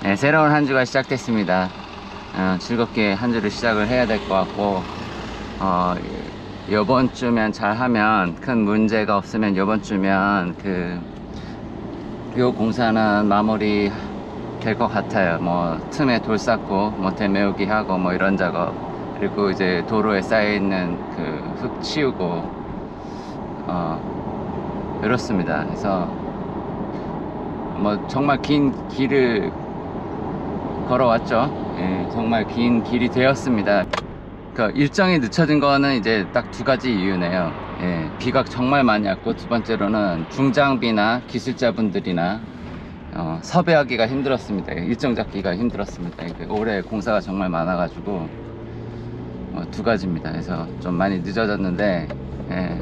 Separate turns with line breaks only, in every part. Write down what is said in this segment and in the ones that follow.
네, 새로운 한 주가 시작됐습니다. 즐겁게 한 주를 시작을 해야 될 것 같고, 요번 주면 잘하면, 큰 문제가 없으면 요번 주면 요 공사는 마무리 될 것 같아요. 뭐 틈에 돌 쌓고 뭐 대메우기 하고 뭐 이런 작업, 그리고 이제 도로에 쌓여있는 흙 치우고 이렇습니다. 그래서 뭐 정말 긴 길을 걸어왔죠. 예, 정말 긴 길이 되었습니다. 일정이 늦춰진 거는 이제 딱 두 가지 이유네요. 예, 비가 정말 많이 왔고, 두 번째로는 중장비나 기술자분들이나 섭외하기가 힘들었습니다. 일정 잡기가 힘들었습니다. 올해 공사가 정말 많아가지고 두 가지입니다. 그래서 좀 많이 늦어졌는데, 예.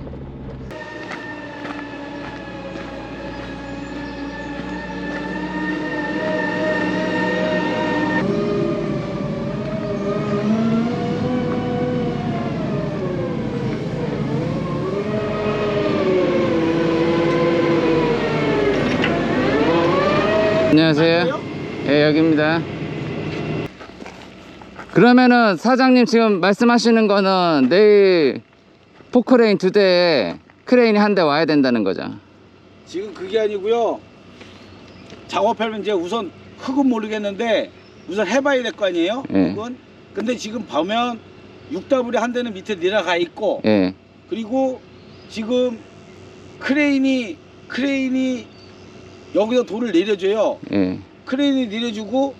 안녕하세요. 예, 여기입니다. 그러면은 사장님 지금 말씀하시는 거는 내일 포크레인 2대에 크레인이 한 대 와야 된다는 거죠?
지금 그게 아니고요. 작업하면 이제 우선 흙은 모르겠는데 우선 해봐야 될 거 아니에요?
예.
흙은. 근데 지금 보면 6W이 한 대는 밑에 내려가 있고,
예.
그리고 지금 크레인이 여기서 돌을 내려줘요.
예.
크레인이 내려주고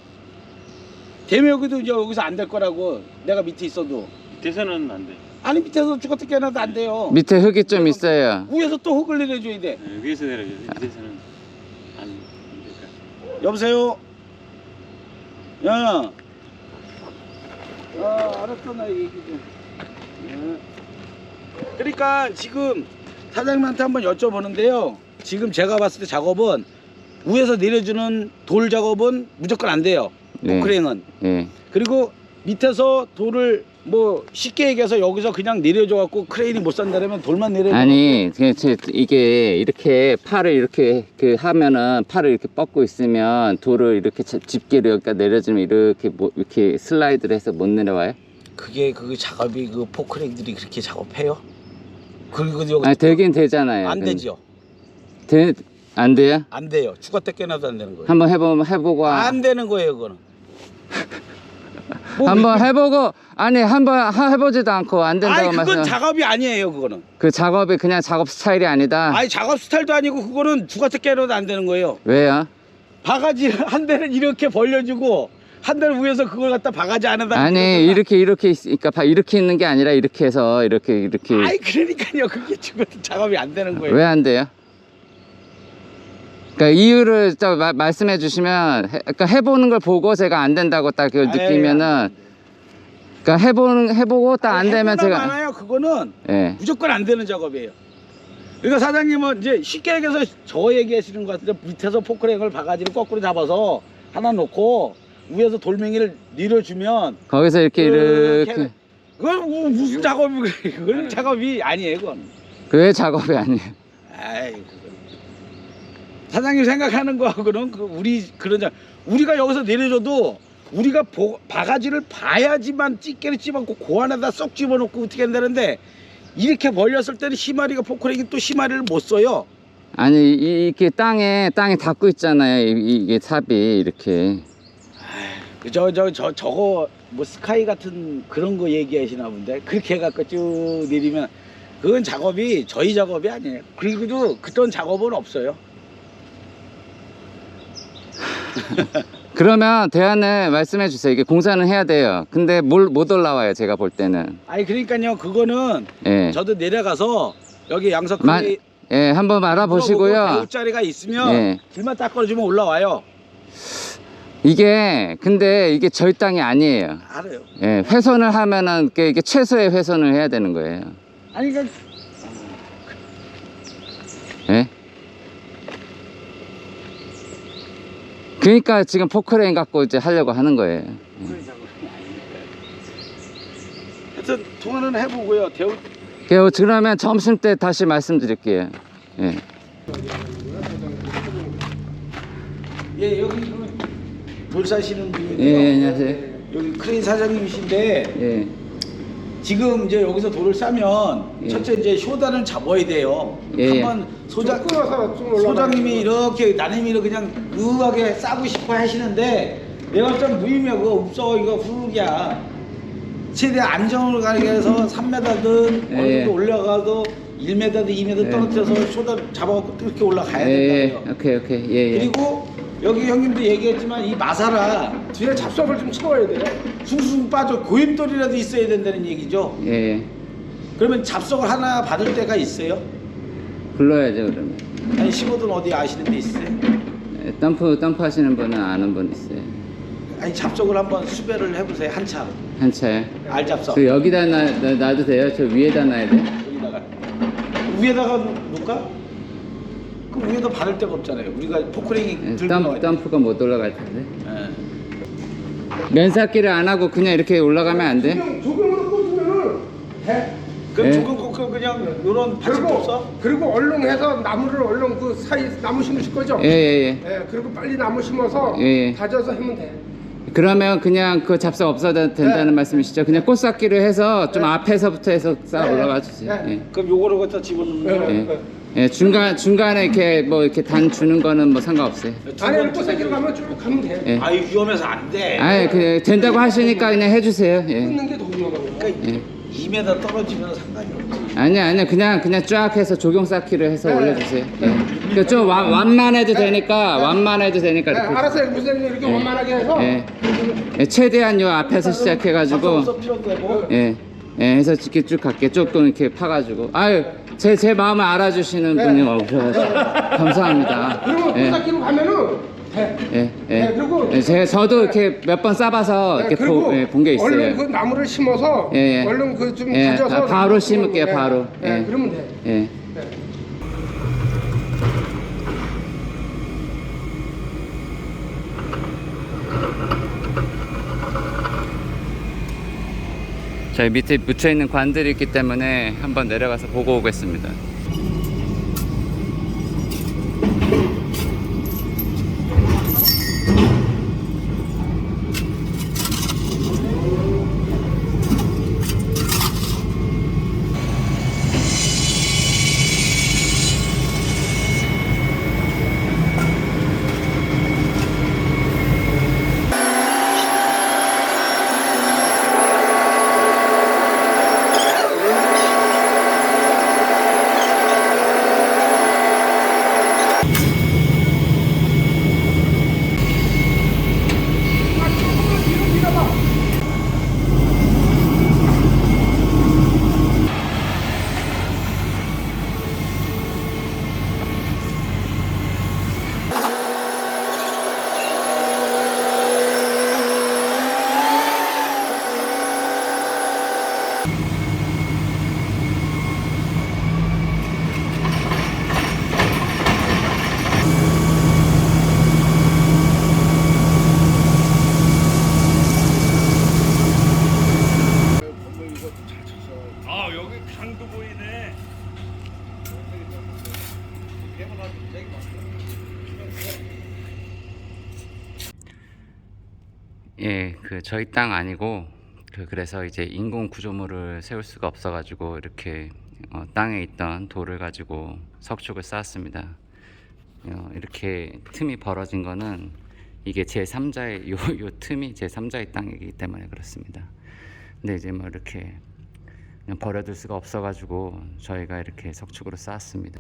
대명기도 이제 여기서 안 될 거라고. 내가 밑에 있어도.
밑에서는 안 돼.
아니 밑에서 죽었다 깨어나도 안 돼요.
밑에 흙이 좀 있어요.
위에서 또 흙을 내려줘야 돼.
네, 위에서 내려줘. 밑에서는 안 될까.
여보세요? 야. 알았어, 나 얘기 좀. 그러니까 지금 사장님한테 한번 여쭤보는데요. 지금 제가 봤을 때 작업은 위에서 내려주는 돌 작업은 무조건 안 돼요.
네.
포크레인은.
예.
그리고 밑에서 돌을 뭐 쉽게 얘기해서 여기서 그냥 내려줘 갖고 크레인이 못 산다면 돌만 내려줘.
아니, 이게 이렇게 팔을 이렇게 하면은 팔을 이렇게 뻗고 있으면 돌을 이렇게 집게로 여기다 내려주면 이렇게 슬라이드를 해서 못 내려와요?
그게 그 작업이 그 포크레인들이 그렇게 작업해요? 그리고 여기
아니, 되긴 되잖아요.
안 되죠.
안 돼요?
안 돼요. 죽었다 깨어나도 안 되는 거예요.
한번 해보고.
안 되는 거예요, 그거는. 뭐
한번 해보고, 아니, 한번 해보지도 않고 안 된다고
아니, 그건
말씀.
작업이 아니에요, 그거는.
그 작업이 그냥 작업 스타일이 아니다.
아니, 작업 스타일도 아니고 그거는 죽었다 깨어나도 안 되는 거예요.
왜요?
바가지 한 대는 이렇게 벌려주고 한 대는 위에서 그걸 갖다 바가지 안에다.
아니, 이렇게 있으니까 이렇게 있는 게 아니라 이렇게 해서 이렇게.
아이, 그러니까요. 그게 죽었다 작업이 안 되는 거예요.
왜 안 돼요? 그러니까 이유를 말씀해 주시면, 그러니까 해보는 걸 보고 제가 안 된다고 딱 그걸 느끼면은, 그러니까 해보고 딱 안 되면 제가.
많아요. 그거는
예.
무조건 안 되는 작업이에요. 그러니까 사장님은 이제 쉽게 얘기해서 저 얘기하시는 것 같은데, 밑에서 포크레인을 바가지를 거꾸로 잡아서 하나 놓고 위에서 돌멩이를 밀어주면
거기서 이렇게.
그건 무슨 작업이 그래. 그건 작업이 아니에요. 그건.
그게 작업이 아니에요.
아이, 그건. 사장님 생각하는 거하고는 우리가 여기서 내려줘도 우리가 바가지를 봐야지만 집게를 집어갖고 그 안에다 쏙 집어넣고 어떻게 한다는데, 이렇게 벌렸을 때는 희마리가 포크레인이 또 희마리를 못 써요.
아니, 이렇게 땅에 닿고 있잖아요. 이게 삽이 이렇게.
저거 뭐 스카이 같은 그런 거 얘기하시나 본데, 그렇게 해갖고 쭉 내리면 그건 작업이 저희 작업이 아니에요. 그리고도 그런 작업은 없어요.
그러면 대안을 말씀해 주세요. 이게 공사는 해야 돼요. 근데 못 올라와요, 제가 볼 때는.
아니, 그러니까요. 그거는
예.
저도 내려가서 여기 양석
예, 한번 알아보시고요.
배우자리가 있으면
예.
길만 딱 걸어주면 올라와요.
근데 이게 저희 땅이 아니에요.
알아요.
예, 훼손을 하면은 이게 최소의 훼손을 해야 되는 거예요.
아니, 그러니까
예? 그러니까 지금 포크레인 갖고 이제 하려고 하는 거예요.
그런 작업이 아니니까. 하여튼 통화는 해보고요.
그러면 점심 때 다시 말씀드릴게요. 예.
예, 여기 돌 사시는 분인데요.
예, 안녕하세요.
여기 크레인 사장님이신데
예.
지금 이제 여기서 돌을 싸면
예.
첫째 이제 쇼단을 잡아야 돼요.
예.
한번 소장님이 이렇게 나름대로 그냥 의하게 싸고 싶어 하시는데 내가 좀 무의미해 그거 없어 이거 후루야. 최대한 안정을 가게 해서 3m든
예.
어느 정도 올라가도 1m든 2m
예.
떨어뜨려서 쇼단 잡아갖고 이렇게 올라가야
예,
된다고요.
오케이. 예, 예.
그리고 여기 형님도 얘기했지만 이 마사라
뒤에 잡석을 좀 채워야 돼요.
숭숭 빠져 고임돌이라도 있어야 된다는 얘기죠.
예.
그러면 잡석을 하나 받을 때가 있어요?
불러야죠, 그러면.
아니 15든 어디 아시는 데 있어요?
예, 덤프 하시는 분은 아는 분 있어요.
아니 잡석을 한번 수배를 해보세요. 한 차.
한 차에.
알잡석.
그 여기다 놔도 돼요? 저 위에다 놔야 돼?
여기다가 위에다가 놓을까? 그 위에다 받을 데가 없잖아요. 우리가 포크레인이
예,
들고 나와야 돼.
덤프가 못 올라갈 텐데.
예.
면사기를 안 하고 그냥 이렇게 올라가면 안 돼?
조경으로 꽂으면은 돼.
그럼
예.
조금 그 그냥 요런 받침도 없어?
그리고 얼른 해서 나무를 얼른 그 사이 나무 심으실 거죠?
예, 예,
예, 그리고 빨리 나무 심어서
예.
다져서 하면 돼.
그러면 그냥 그 잡석 없어도 된다는
네.
말씀이시죠? 그냥 꽃쌓기로 해서 좀 앞에서부터 해서 싹
네.
올라가 주세요.
네.
예.
그럼 요거를 갖다 집어넣는
예,
거예요?
예. 예, 중간에 이렇게 뭐 이렇게 단 주는 거는 뭐 상관없어요.
안에 꽃새끼로 가면 쭉 가면 돼.
예.
아이 위험해서 안 돼.
아예 그 된다고 하시니까 그냥 해주세요. 예.
끊는 게 더 위험한 거야.
그러니까
예.
2m 떨어지면 상관이 없지.
아니야 그냥 쫙 해서 조경 쌓기로 해서
네.
올려주세요. 예. 그좀 완만해도 되니까 완만해도 되니까
네,
이렇게.
알았어요. 무슨 이렇게
예.
원만하게 해서
예. 예, 최대한 요 앞에서 시작해가지고
잡석 필요도 되고.
예. 예, 해서 이렇게 쭉 갈게. 조금 이렇게 파가지고. 아유, 제 마음을 알아주시는
네.
분이 오셔가지고. 감사합니다.
그리고
예,
꽃새끼로 가면은 돼.
예, 예.
네, 그리고-
예, 저도 이렇게 몇 번 싸봐서
네,
이렇게
그리고
본 게 있어요.
얼른 그 나무를 심어서
예, 예.
얼른 그 좀
예,
다져서
아, 바로 심을게요,
예,
바로.
예,
예.
그러면 돼.
예.
네.
저희 밑에 묻혀있는 관들이 있기 때문에 한번 내려가서 보고 오겠습니다. 예, 그 저희 땅 아니고 그래서 이제 인공 구조물을 세울 수가 없어가지고 이렇게 땅에 있던 돌을 가지고 석축을 쌓았습니다. 이렇게 틈이 벌어진 거는 이게 제3자의 요 틈이 제3자의 땅이기 때문에 그렇습니다. 근데 이제 뭐 이렇게 그냥 버려둘 수가 없어가지고 저희가 이렇게 석축으로 쌓았습니다.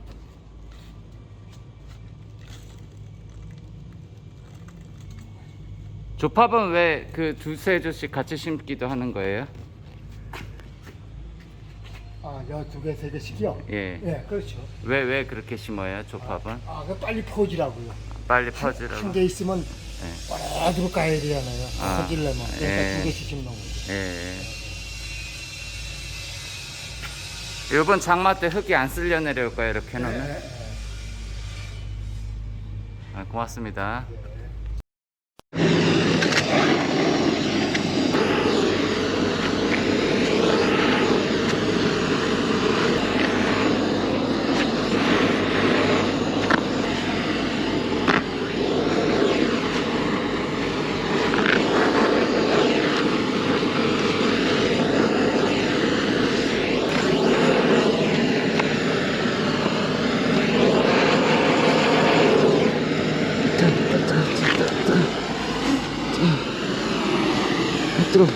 조팝은 왜 그 두세 조씩 같이 심기도 하는 거예요?
아, 여 두 개, 세 개씩이요?
예.
예, 그렇죠.
왜 그렇게 심어요, 조팝은?
아, 그 빨리 퍼지라고요.
빨리 퍼지라고.
한 개 있으면
예.
오래도록 가야 되잖아요.
아,
퍼지려면. 그러니까
예.
두 개씩 심는 거죠.
예. 이번 장마 때 흙이 안 쓸려 내려올 거예요, 이렇게 해놓으면.
예, 예.
아, 고맙습니다. 뜨거.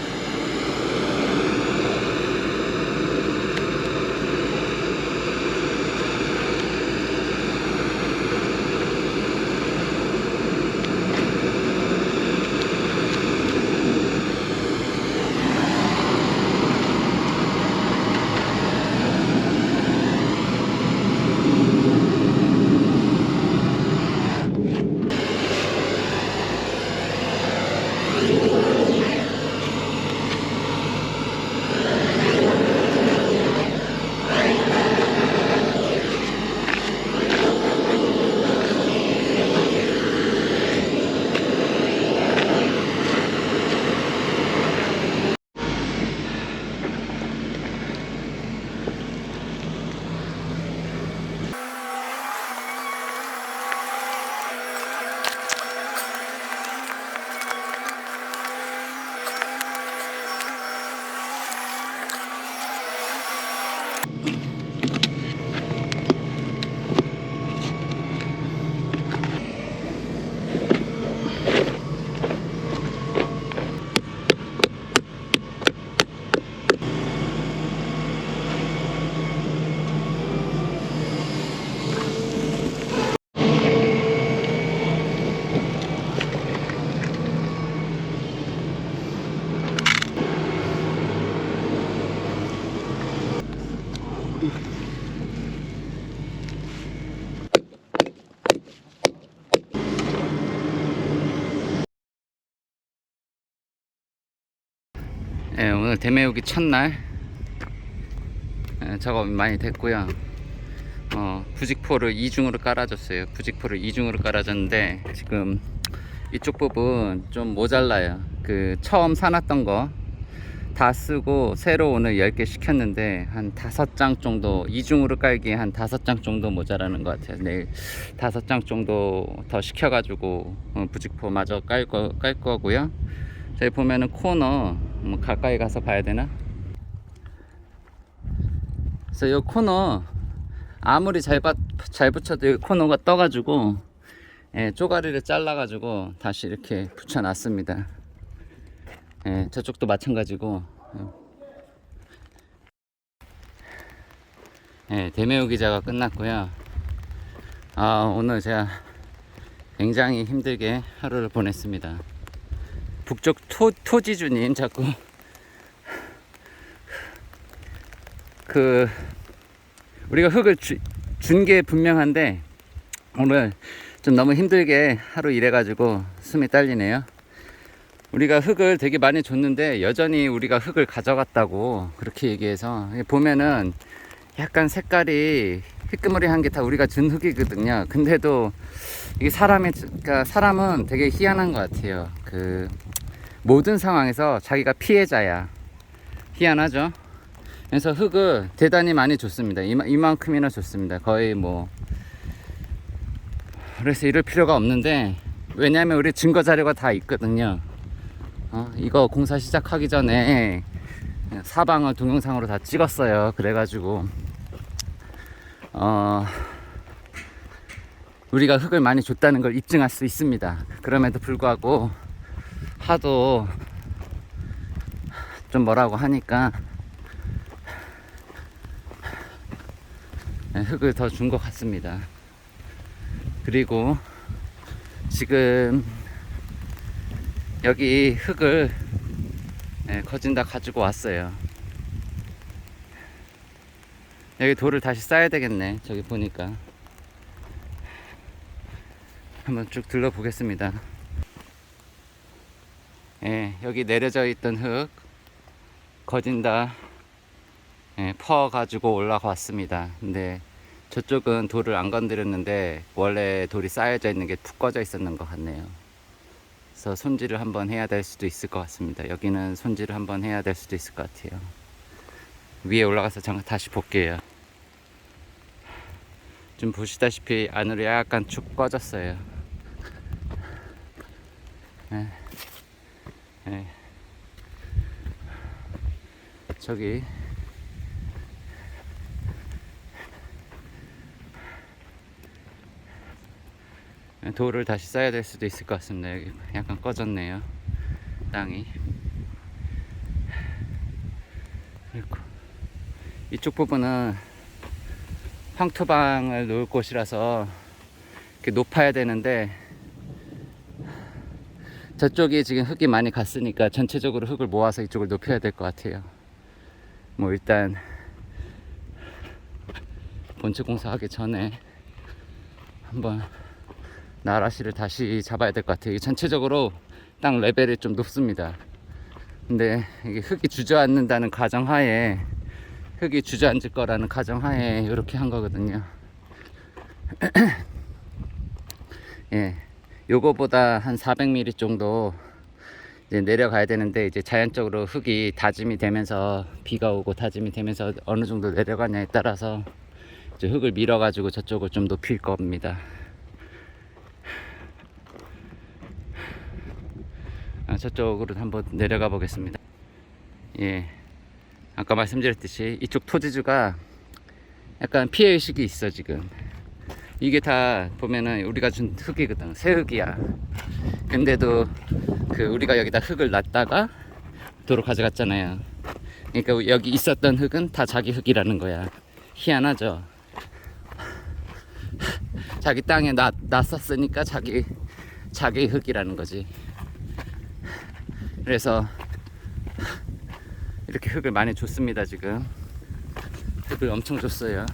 예, 오늘 대매우기 첫날 작업이 많이 됐고요. 부직포를 이중으로 깔아줬어요. 부직포를 이중으로 깔아줬는데 지금 이쪽 부분 좀 모자라요. 그 처음 사놨던 거 다 쓰고 새로 오늘 10개 시켰는데 한 5장 정도, 이중으로 깔기에 한 5장 정도 모자라는 것 같아요. 내일 5장 정도 더 시켜가지고 부직포 마저 깔 거고요. 저기 보면은 코너, 뭐 가까이 가서 봐야 되나? 그래서 이 코너 아무리 잘 붙여도 이 코너가 떠가지고 쪼가리를 잘라가지고 다시 이렇게 붙여놨습니다. 저쪽도 마찬가지고. 대매우기 작업 끝났고요. 오늘 제가 굉장히 힘들게 하루를 보냈습니다. 북쪽 토지주님 자꾸 우리가 흙을 준 게 분명한데 오늘 좀 너무 힘들게 하루 일해가지고 숨이 딸리네요. 우리가 흙을 되게 많이 줬는데 여전히 우리가 흙을 가져갔다고 그렇게 얘기해서 보면은 약간 색깔이 희끄무리한 게 다 우리가 준 흙이거든요. 근데도 이게 그러니까 사람은 되게 희한한 것 같아요. 모든 상황에서 자기가 피해자야. 희한하죠? 그래서 흙을 대단히 많이 줬습니다. 이만큼이나 줬습니다. 거의 뭐. 그래서 이럴 필요가 없는데, 왜냐하면 우리 증거 자료가 다 있거든요. 이거 공사 시작하기 전에 사방을 동영상으로 다 찍었어요. 그래가지고 우리가 흙을 많이 줬다는 걸 입증할 수 있습니다. 그럼에도 불구하고 하도 좀 뭐라고 하니까 흙을 더 준 것 같습니다. 그리고 지금 여기 흙을 거진다 가지고 왔어요. 여기 돌을 다시 쌓아야 되겠네. 저기 보니까 한번 쭉 둘러보겠습니다. 여기 내려져 있던 흙 거진다 퍼 가지고 올라가 왔습니다. 근데 저쪽은 돌을 안 건드렸는데 원래 돌이 쌓여져 있는 게 푹 꺼져 있었는 것 같네요. 그래서 손질을 한번 해야 될 수도 있을 것 같습니다. 여기는 손질을 한번 해야 될 수도 있을 것 같아요. 위에 올라가서 잠깐 다시 볼게요. 좀 보시다시피 안으로 약간 축 꺼졌어요. 저기 돌을 다시 쌓아야 될 수도 있을 것 같습니다. 여기 약간 꺼졌네요, 땅이. 그리고 이쪽 부분은 황토방을 놓을 곳이라서 이렇게 높아야 되는데 저쪽이 지금 흙이 많이 갔으니까 전체적으로 흙을 모아서 이쪽을 높여야 될 것 같아요. 뭐 일단 본체 공사하기 전에 한번 나라시를 다시 잡아야 될 것 같아요. 이게 전체적으로 땅 레벨이 좀 높습니다. 근데 이게 흙이 주저앉는다는 가정하에, 흙이 주저앉을 거라는 가정하에 이렇게 한 거거든요. 예, 요거보다 한 400mm 정도 이제 내려가야 되는데, 이제 자연적으로 흙이 다짐이 되면서, 비가 오고 다짐이 되면서 어느 정도 내려가냐에 따라서 이제 흙을 밀어 가지고 저쪽을 좀 높일 겁니다. 저쪽으로 한번 내려가 보겠습니다. 예, 아까 말씀드렸듯이 이쪽 토지주가 약간 피해의식이 있어. 지금 이게 다 보면은 우리가 준 흙이거든. 새 흙이야. 근데도 우리가 여기다 흙을 놨다가 도로 가져갔잖아요. 그러니까 여기 있었던 흙은 다 자기 흙이라는 거야. 희한하죠. 자기 땅에 놨었으니까 자기 흙이라는 거지. 그래서 이렇게 흙을 많이 줬습니다. 지금 흙을 엄청 줬어요.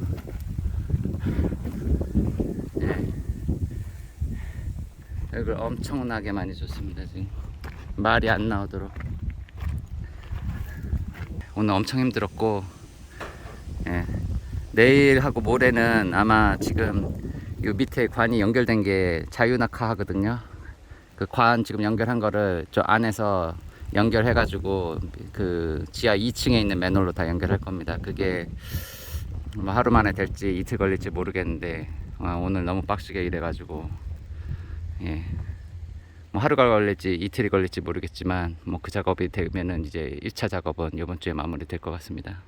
네. 흙을 엄청나게 많이 줬습니다. 지금 말이 안 나오도록. 오늘 엄청 힘들었고, 예. 내일하고 모레는 아마 지금 요 밑에 관이 연결된 게 자유낙하 하거든요. 그 관 지금 연결한 거를 저 안에서 연결해 가지고 그 지하 2층에 있는 맨홀로 다 연결할 겁니다. 그게 뭐 하루 만에 될지 이틀 걸릴지 모르겠는데, 오늘 너무 빡시게 일해 가지고, 예, 뭐 하루가 걸릴지 이틀이 걸릴지 모르겠지만, 뭐 그 작업이 되면은 이제 1차 작업은 이번 주에 마무리 될 것 같습니다.